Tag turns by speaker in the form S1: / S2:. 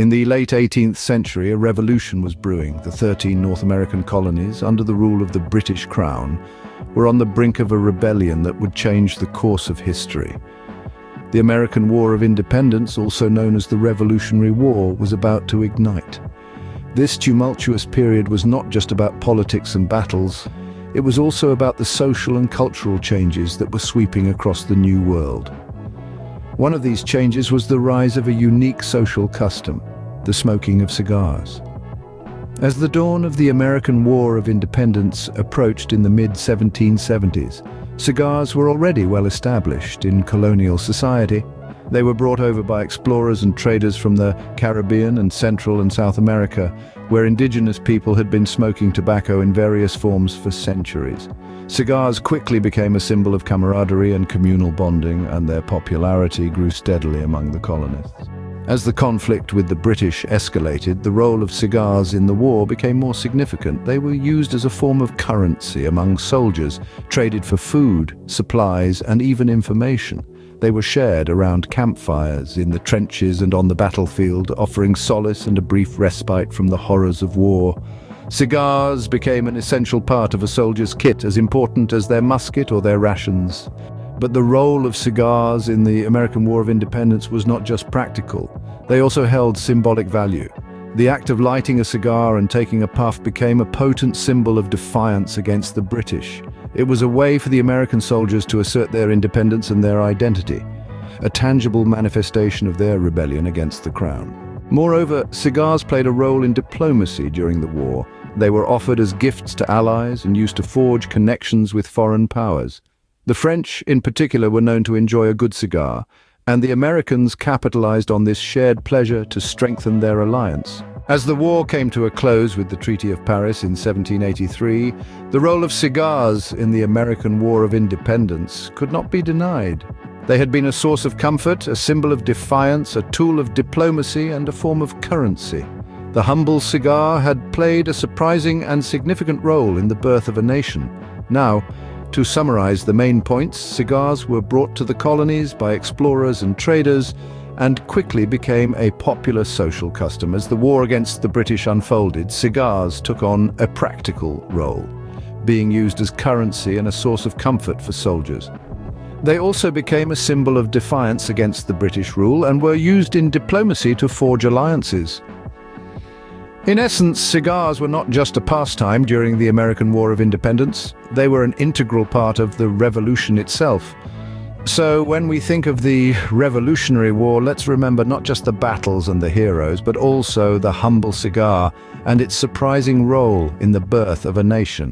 S1: In the late 18th century, a revolution was brewing. The 13 North American colonies, under the rule of the British Crown, were on the brink of a rebellion that would change the course of history. The American War of Independence, also known as the Revolutionary War, was about to ignite. This tumultuous period was not just about politics and battles, it was also about the social and cultural changes that were sweeping across the New World. One of these changes was the rise of a unique social custom, the smoking of cigars. As the dawn of the American War of Independence approached in the mid-1770s, cigars were already well established in colonial society. They were brought over by explorers and traders from the Caribbean and Central and South America, where indigenous people had been smoking tobacco in various forms for centuries. Cigars quickly became a symbol of camaraderie and communal bonding, and their popularity grew steadily among the colonists. As the conflict with the British escalated, the role of cigars in the war became more significant. They were used as a form of currency among soldiers, traded for food, supplies, and even information. They were shared around campfires, in the trenches and on the battlefield, offering solace and a brief respite from the horrors of war. Cigars became an essential part of a soldier's kit, as important as their musket or their rations. But the role of cigars in the American War of Independence was not just practical. They also held symbolic value. The act of lighting a cigar and taking a puff became a potent symbol of defiance against the British. It was a way for the American soldiers to assert their independence and their identity, a tangible manifestation of their rebellion against the Crown. Moreover, cigars played a role in diplomacy during the war. They were offered as gifts to allies and used to forge connections with foreign powers. The French, in particular, were known to enjoy a good cigar, and the Americans capitalized on this shared pleasure to strengthen their alliance. As the war came to a close with the Treaty of Paris in 1783, the role of cigars in the American War of Independence could not be denied. They had been a source of comfort, a symbol of defiance, a tool of diplomacy, and a form of currency. The humble cigar had played a surprising and significant role in the birth of a nation. Now, to summarize the main points, cigars were brought to the colonies by explorers and traders, and quickly became a popular social custom. As the war against the British unfolded, cigars took on a practical role, being used as currency and a source of comfort for soldiers. They also became a symbol of defiance against the British rule and were used in diplomacy to forge alliances. In essence, cigars were not just a pastime during the American War of Independence. They were an integral part of the revolution itself. So when we think of the Revolutionary War, let's remember not just the battles and the heroes, but also the humble cigar and its surprising role in the birth of a nation.